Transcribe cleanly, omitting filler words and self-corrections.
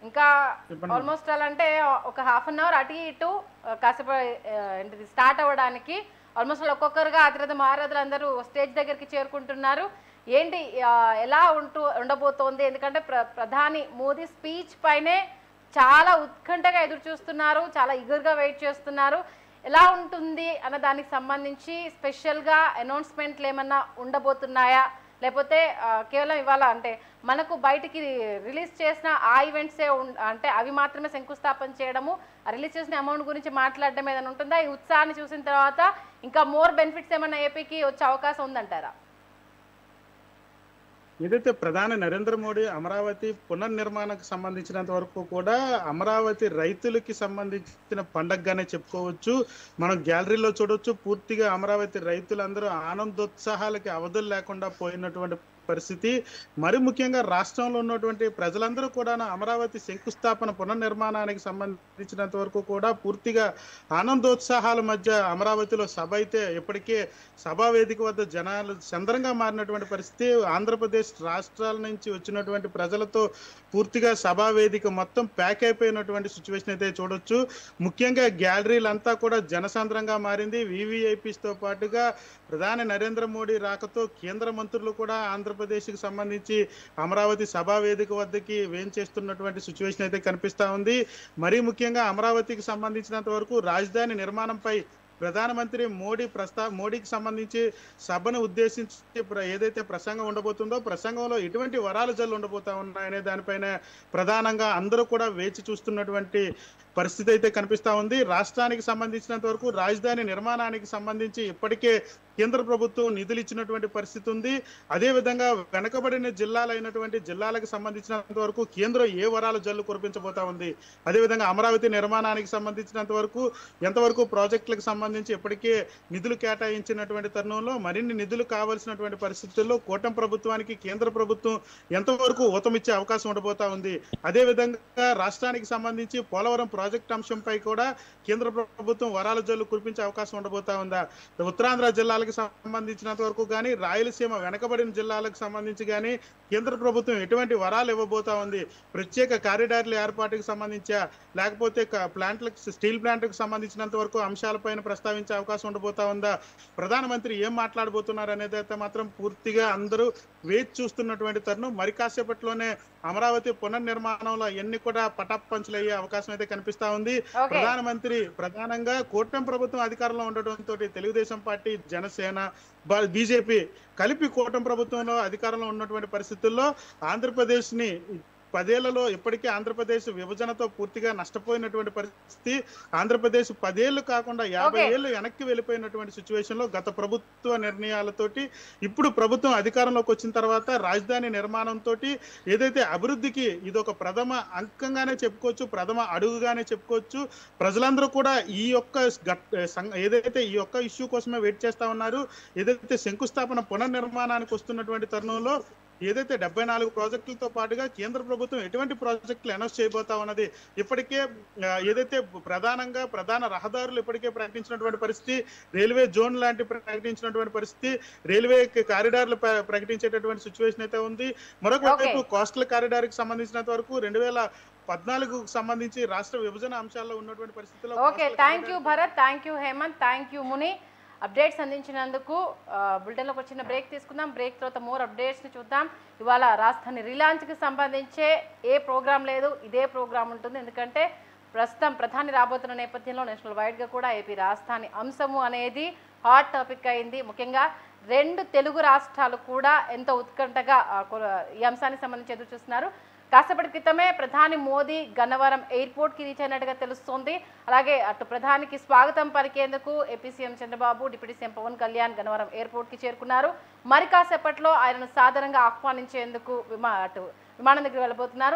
ఇంకా చెప్పండి. ఆల్మోస్ట్ అలా అంటే ఒక హాఫ్ అన్ అవర్ అటు ఇటు కాసేపు ఏంటిది స్టార్ట్ అవ్వడానికి ఆల్మోస్ట్ ఒక్కొక్కరుగా అతిరథ మహారథులు అందరూ స్టేజ్ దగ్గరికి చేరుకుంటున్నారు. ఏంటి ఎలా ఉండబోతోంది? ఎందుకంటే ప్రధాని మోదీ స్పీచ్ పైనే చాలా ఉత్కంఠగా ఎదురు చూస్తున్నారు, చాలా ఈగర్గా వెయిట్ చేస్తున్నారు. ఎలా ఉంటుంది అన్న దానికి సంబంధించి స్పెషల్గా అనౌన్స్మెంట్లు ఏమన్నా ఉండబోతున్నాయా, లేకపోతే కేవలం ఇవాళ అంటే మనకు బయటికి రిలీజ్ చేసిన ఆ ఈవెంట్సే అంటే అవి మాత్రమే శంకుస్థాపన చేయడము, రిలీజ్ చేసిన అమౌంట్ గురించి మాట్లాడడం ఏదైనా ఉంటుందా? ఈ ఉత్సాహాన్ని చూసిన తర్వాత ఇంకా మోర్ బెనిఫిట్స్ ఏమన్నా ఏపీకి వచ్చే అవకాశం ఉందంటారా? ఏదైతే ప్రధాని నరేంద్ర మోడీ అమరావతి పునర్నిర్మాణానికి సంబంధించినంత వరకు కూడా అమరావతి రైతులకి సంబంధించిన పండగగానే చెప్పుకోవచ్చు. మనం గ్యాలరీలో చూడొచ్చు, పూర్తిగా అమరావతి రైతులందరూ ఆనందోత్సాహాలకి అవధులు లేకుండా పోయినటువంటి పరిస్థితి. మరి ముఖ్యంగా రాష్ట్రంలో ఉన్నటువంటి ప్రజలందరూ కూడా అమరావతి శంకుస్థాపన పునర్నిర్మాణానికి సంబంధించినంత వరకు కూడా పూర్తిగా ఆనందోత్సాహాల మధ్య అమరావతిలో సభ అయితే ఇప్పటికే సభా వేదిక వద్ద జనాలు చంద్రంగా మారినటువంటి పరిస్థితి. ఆంధ్రప్రదేశ్ రాష్ట్రాల నుంచి వచ్చినటువంటి ప్రజలతో పూర్తిగా సభా వేదిక మొత్తం ప్యాక్ అయిపోయినటువంటి సిచ్యువేషన్ అయితే చూడొచ్చు. ముఖ్యంగా గ్యాలరీలంతా కూడా జనసాంద్రంగా మారింది. వివిఐపీస్తో పాటుగా ప్రధాని నరేంద్ర మోడీ రాకతో కేంద్ర మంత్రులు కూడా ఆంధ్రప్రదేశ్కి సంబంధించి అమరావతి సభా వేదిక వద్దకి వేంచేస్తున్నటువంటి సిచ్యువేషన్ అయితే కనిపిస్తూ ఉంది. మరీ ముఖ్యంగా అమరావతికి సంబంధించినంత వరకు రాజధాని నిర్మాణంపై ప్రధానమంత్రి మోడీకి సంబంధించి సభను ఉద్దేశించి ఏదైతే ప్రసంగం ఉండబోతుందో ప్రసంగంలో ఎటువంటి వరాలు జల్లు ఉండబోతా ఉన్నాయనే దానిపైన ప్రధానంగా అందరూ కూడా వేచి చూస్తున్నటువంటి పరిస్థితి అయితే కనిపిస్తూ ఉంది. రాష్ట్రానికి సంబంధించినంత వరకు రాజధాని నిర్మాణానికి సంబంధించి ఇప్పటికే కేంద్ర ప్రభుత్వం నిధులు ఇచ్చినటువంటి పరిస్థితి ఉంది. అదేవిధంగా వెనకబడిన జిల్లాలైనటువంటి జిల్లాలకు సంబంధించినంత వరకు కేంద్రం ఏ వరాలు జల్లు కురిపించబోతా ఉంది. అదేవిధంగా అమరావతి నిర్మాణానికి సంబంధించినంత వరకు ఎంతవరకు ప్రాజెక్టులకు సంబంధించి ఇప్పటికే నిధులు కేటాయించినటువంటి తరుణంలో మరిన్ని నిధులు కావాల్సినటువంటి పరిస్థితుల్లో కూటమి ప్రభుత్వానికి కేంద్ర ప్రభుత్వం ఎంతవరకు ఊతమిచ్చే అవకాశం ఉండబోతా ఉంది. అదేవిధంగా రాష్ట్రానికి సంబంధించి పోలవరం ప్రాజెక్ట్ అంశంపై కూడా కేంద్ర ప్రభుత్వం వరాల జల్లు కురిపించే అవకాశం ఉండబోతా ఉందా? ఉత్తరాంధ్ర జిల్లాలకు సంబంధించినంత వరకు కానీ రాయలసీమ వెనకబడిన జిల్లాలకు సంబంధించి కానీ కేంద్ర ప్రభుత్వం ఎటువంటి వరాలు ఇవ్వబోతా ఉంది? ప్రత్యేక కారిడార్ల ఏర్పాటుకు సంబంధించా, లేకపోతే స్టీల్ ప్లాంట్లకు సంబంధించినంత వరకు అంశాలపైన ప్రస్తావించే అవకాశం ఉండబోతా ఉందా? ప్రధానమంత్రి ఏం మాట్లాడబోతున్నారు అనేది అయితే మాత్రం పూర్తిగా అందరూ వేచి చూస్తున్నటువంటి తరుణం. మరి కాసేపట్లోనే అమరావతి పునర్నిర్మాణంలో ఎన్ని కూడా పటాపంచులయ్యే అవకాశం అయితే కనిపిస్తా ఉంది. ప్రధానమంత్రి ప్రధానంగా కూటమి ప్రభుత్వం అధికారంలో ఉండటంతో తెలుగుదేశం పార్టీ, జనసేన, బీజేపీ కలిపి కూటమి ప్రభుత్వంలో అధికారంలో ఉన్నటువంటి పరిస్థితుల్లో ఆంధ్రప్రదేశ్ ని 10 ఏళ్లలో ఇప్పటికే ఆంధ్రప్రదేశ్ విభజనతో పూర్తిగా నష్టపోయినటువంటి పరిస్థితి. ఆంధ్రప్రదేశ్ 10 ఏళ్లు కాకుండా 50 ఏళ్లు వెనక్కి వెళ్ళిపోయినటువంటి సిచ్యువేషన్ లో గత ప్రభుత్వ నిర్ణయాలతోటి ఇప్పుడు ప్రభుత్వం అధికారంలోకి వచ్చిన తర్వాత రాజధాని నిర్మాణంతో ఏదైతే అభివృద్ధికి ఇదొక ప్రథమ అంకంగానే చెప్పుకోవచ్చు, ప్రథమ అడుగుగానే చెప్పుకోవచ్చు. ప్రజలందరూ కూడా ఈ యొక్క ఇష్యూ కోసమే వెయిట్ చేస్తా ఉన్నారు. ఏదైతే శంకుస్థాపన పునర్నిర్మాణానికి వస్తున్నటువంటి తరుణంలో ఏదైతే 74 ప్రాజెక్టులతో పాటుగా కేంద్ర ప్రభుత్వం ఎటువంటి ప్రాజెక్టులు అనౌన్స్ చేయబోతా ఉన్నది. ఇప్పటికే ఏదైతే ప్రధాన రహదారులు ఇప్పటికే ప్రకటించినటువంటి పరిస్థితి, రైల్వే జోన్ లాంటి ప్రకటించినటువంటి పరిస్థితి, రైల్వే కారిడార్లు ప్రకటించేటటువంటి సిచ్యువేషన్ అయితే ఉంది. మరొక వైపు కోస్టల్ కారిడార్ కి సంబంధించినంత వరకు 2014కు సంబంధించి రాష్ట్ర విభజన అంశాల్లో ఉన్నటువంటి పరిస్థితుల్లో thank you Bharat, thank you Hemanth, thank you Muni. Updates అందించినందుకు. బులెటిన్లోకి వచ్చిన బ్రేక్ తీసుకుందాం. బ్రేక్ తర్వాత మోర్ అప్డేట్స్ని చూద్దాం. ఇవాళ రాజధాని రిలాంచ్కి సంబంధించే ఏ ప్రోగ్రాం లేదు, ఇదే ప్రోగ్రాం ఉంటుంది. ఎందుకంటే ప్రస్తుతం ప్రధాని రాబోతున్న నేపథ్యంలో నేషనల్ వైడ్గా కూడా ఏపీ రాజధాని అంశము అనేది హాట్ టాపిక్ అయింది. ముఖ్యంగా 2 తెలుగు రాష్ట్రాలు కూడా ఎంతో ఉత్కంఠగా ఈ అంశానికి సంబంధించి ఎదురు చూస్తున్నారు. కాసేపటి క్రితమే ప్రధాని మోదీ గన్నవరం ఎయిర్పోర్ట్కి రీచ్ అయినట్టుగా తెలుస్తోంది. అలాగే అటు ప్రధానికి స్వాగతం పలికేందుకు AP CM Chandrababu, deputy CM Pawan Kalyan Gannavaram ఎయిర్పోర్ట్కి చేరుకున్నారు. మరి కాసేపట్లో ఆయనను సాధారణంగా ఆహ్వానించేందుకు విమానం దగ్గర వెళ్ళబోతున్నారు.